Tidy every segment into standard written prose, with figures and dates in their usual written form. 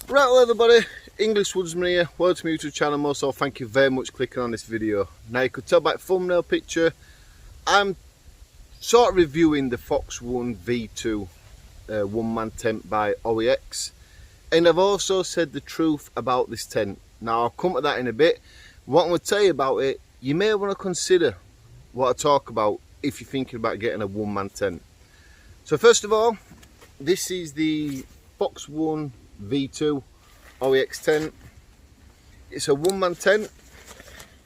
Right, well everybody, English Woodsman here, welcome to my YouTube channel. Also, thank you very much for clicking on this video. Now you could tell by the thumbnail picture, I'm sort of reviewing the phoxx One V2 one-man tent by OEX. And I've also said the truth about this tent. Now I'll come to that in a bit. What I'm going to tell you about it, you may want to consider what I talk about if you're thinking about getting a one-man tent. So first of all, this is the phoxx One V2 OEX tent. It's a one-man tent.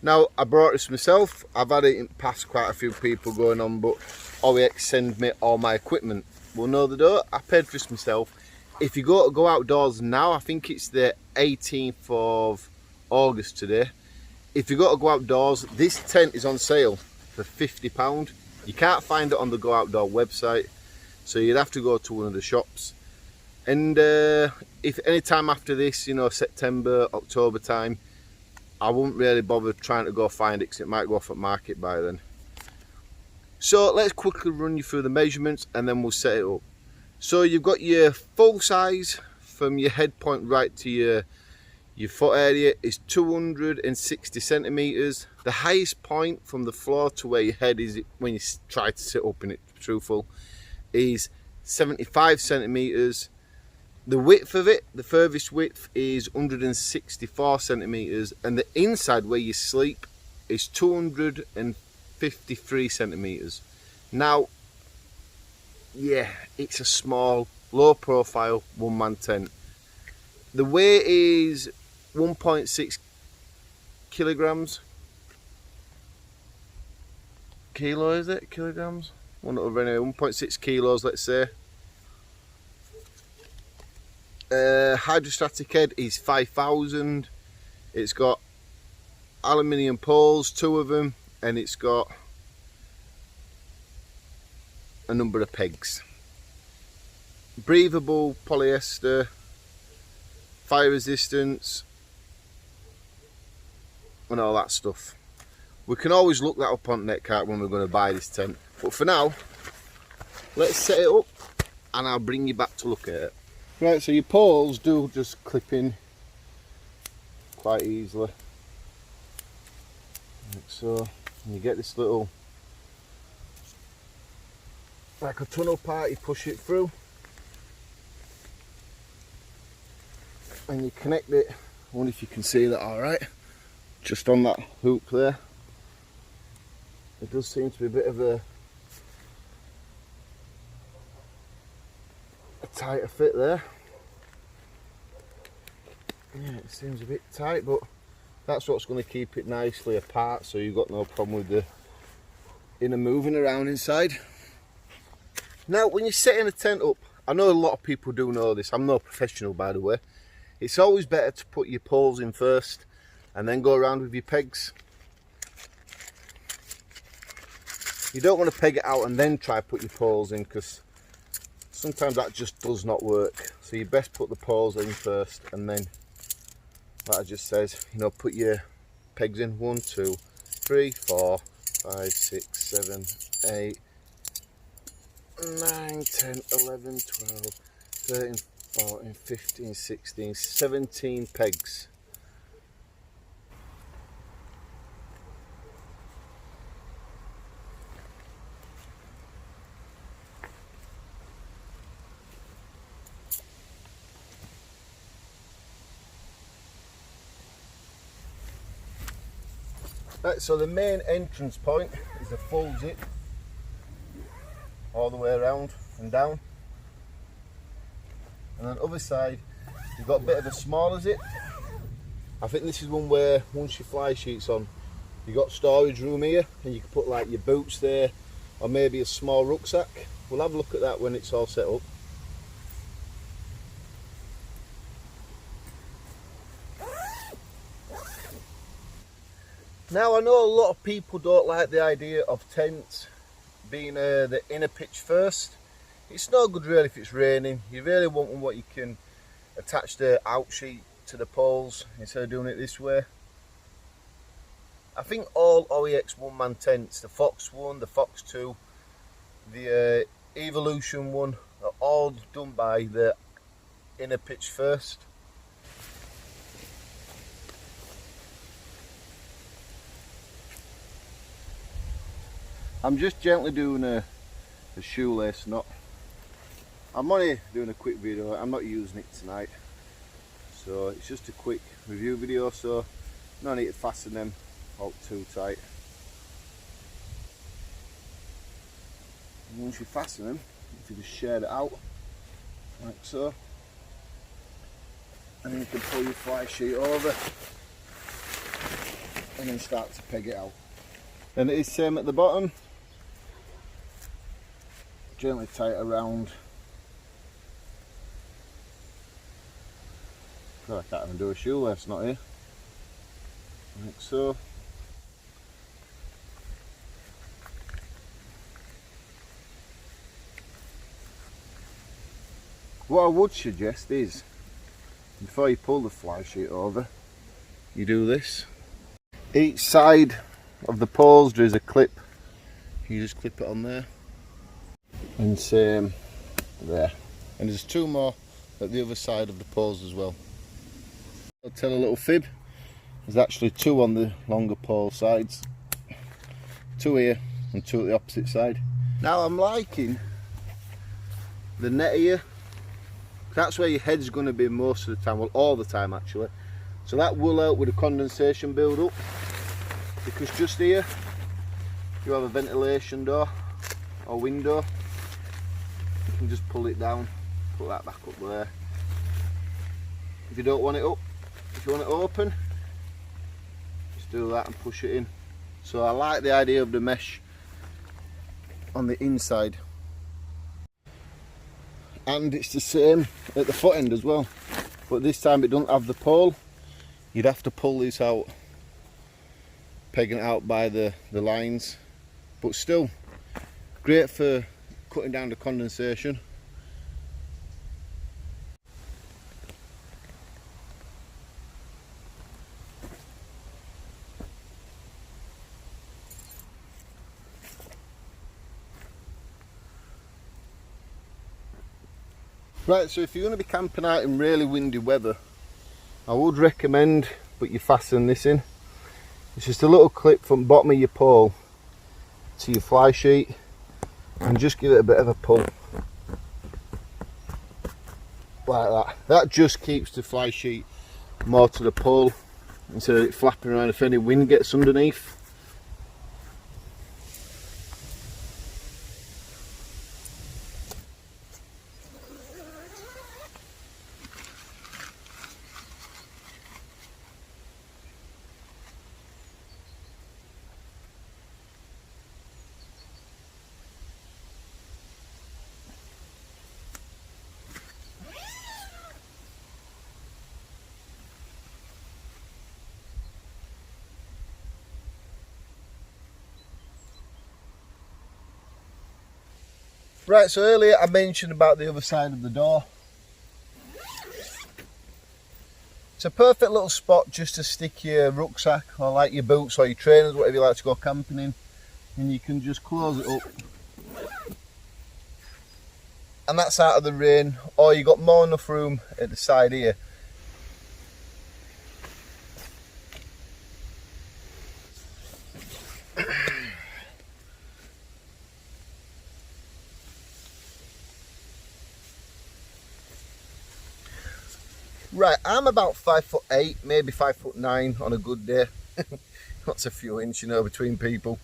Now I brought this myself. I've had it past quite a few people going on, but OEX send me all my equipment. Well, no they don't. I paid for this myself. If you go outdoors now, I think it's the 18th of August today. If you got to go outdoors, this tent is on sale for £50. You can't find it on the Go Outdoor website, so you'd have to go to one of the shops. And if any time after this, you know, September, October time, I wouldn't really bother trying to go find it because it might go off at market by then. So let's quickly run you through the measurements and then we'll set it up. So you've got your full size from your head point right to your foot area is 260 centimeters. The highest point from the floor to where your head is when you try to sit up in it, truthful, is 75 centimeters. The width of it, the furthest width, is 164 centimeters, and the inside where you sleep is 253 centimeters. Now, yeah, it's a small, low profile one-man tent. The weight is 1.6 kilograms. Kilo, is it? Kilograms? One over anyway, 1.6 kilos, let's say. Hydrostatic head is 5,000. It's got aluminium poles, 2 of them, and it's got a number of pegs. Breathable polyester, fire resistance, and all that stuff. We can always look that up on Netcart when we're going to buy this tent, but for now, let's set it up and I'll bring you back to look at it. Right, so your poles do just clip in quite easily, like so, and you get this little, like a tunnel part, you push it through and you connect it. I wonder if you can see that alright, just on that hook there. It does seem to be a bit of a tighter fit there. Yeah, it seems a bit tight, but that's what's going to keep it nicely apart, so you've got no problem with the inner moving around inside. Now, when you're setting a tent up, I know a lot of people do know this, I'm no professional by the way, it's always better to put your poles in first and then go around with your pegs. You don't want to peg it out and then try to put your poles in, because sometimes that just does not work. So you best put the poles in first and then, like it just says, you know, put your pegs in. 1, 2, 3, 4, 5, 6, 7, 8, 9, 10, 11, 12, 13, 14, 15, 16, 17 pegs. Right, so the main entrance point is a full zip all the way around and down, and on the other side you've got a bit of a smaller zip. I think this is one where once your fly sheet's on, you've got storage room here and you can put like your boots there or maybe a small rucksack. We'll have a look at that when it's all set up. Now, I know a lot of people don't like the idea of tents being the inner pitch first. It's no good really if it's raining. You really want one what you can attach the out sheet to the poles instead of doing it this way. I think all OEX one-man tents, the phoxx One, the phoxx Two, the Evolution One, are all done by the inner pitch first. I'm just gently doing a shoelace knot. I'm only doing a quick video, I'm not using it tonight. So it's just a quick review video, so no need to fasten them out too tight. And once you fasten them, if you just shade it out, like so, and then you can pull your fly sheet over and then start to peg it out. And it is same at the bottom, gently tie it around. God, I can't even do a shoelace knot here, like so. What I would suggest is, before you pull the fly sheet over, you do this. Each side of the poles there is a clip. You just clip it on there. And same there. And there's two more at the other side of the poles as well. I'll tell a little fib. There's actually two on the longer pole sides. Two here and two at the opposite side. Now I'm liking the net here. That's where your head's going to be most of the time, well all the time actually. So that will help with the condensation build up, because just here you have a ventilation door or window. You can just pull it down, put that back up there. If you don't want it up, if you want it open, just do that and push it in. So I like the idea of the mesh on the inside. And it's the same at the foot end as well, but this time it doesn't have the pole. You'd have to pull this out, pegging it out by the lines, but still great for cutting down the condensation. Right, so if you're going to be camping out in really windy weather, I would recommend, but you fasten this in. It's just a little clip from the bottom of your pole to your fly sheet, and just give it a bit of a pull. Like that. That just keeps the fly sheet more to the pole, instead of it flapping around if any wind gets underneath. Right, so earlier I mentioned about the other side of the door. It's a perfect little spot just to stick your rucksack, or like your boots or your trainers, whatever you like to go camping in, and you can just close it up. And that's out of the rain, or you got more enough room at the side here. Right, I'm about 5'8", maybe 5'9" on a good day. That's a few inches, you know, between people.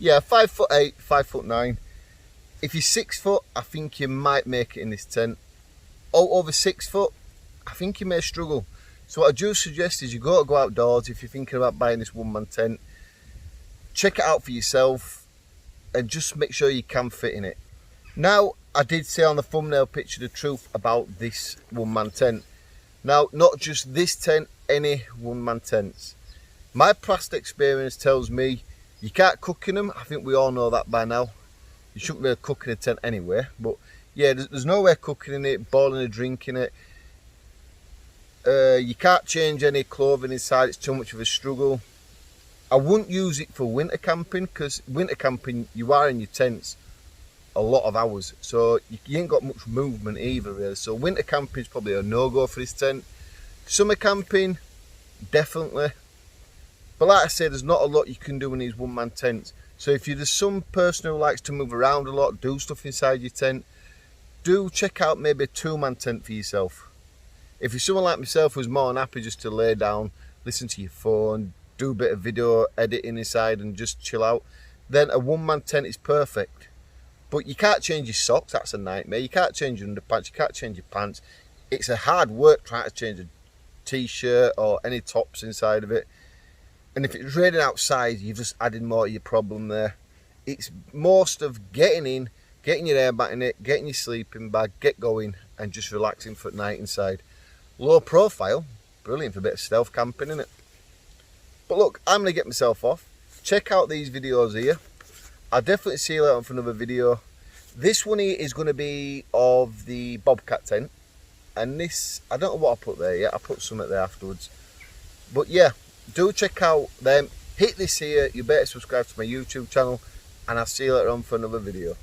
Yeah, 5'8", 5'9". If you're 6 foot, I think you might make it in this tent. Over 6 foot, I think you may struggle. So what I do suggest is you go outdoors. If you're thinking about buying this one-man tent, check it out for yourself and just make sure you can fit in it. Now, I did say on the thumbnail picture the truth about this one-man tent. Now, not just this tent, any one-man tents. My past experience tells me you can't cook in them. I think we all know that by now. You shouldn't really cook in a tent anyway. But yeah, there's no way cooking in it, boiling a drink in it. You can't change any clothing inside. It's too much of a struggle. I wouldn't use it for winter camping, because winter camping, you are in your tents a lot of hours, so you ain't got much movement either really. So winter camping is probably a no-go for this tent. Summer camping, definitely. But like I said, there's not a lot you can do in these one-man tents. So if you're just some person who likes to move around a lot, do stuff inside your tent, do check out maybe a 2-man tent for yourself. If you're someone like myself who's more than happy just to lay down, listen to your phone, do a bit of video editing inside and just chill out, then a 1-man tent is perfect. But you can't change your socks, that's a nightmare. You can't change your underpants, you can't change your pants. It's a hard work trying to change a t-shirt or any tops inside of it. And if it's raining outside, you've just added more to your problem there. It's most of getting in, getting your air mat in it, getting your sleeping bag, get going and just relaxing for the night inside. Low profile, brilliant for a bit of stealth camping, isn't it? But look, I'm going to get myself off. Check out these videos here. I'll definitely see you later for another video. This one here is going to be of the Bobcat tent. And this, I don't know what I put there yet. I'll put some there afterwards. But yeah, do check out them. Hit this here. You better subscribe to my YouTube channel. And I'll see you later on for another video.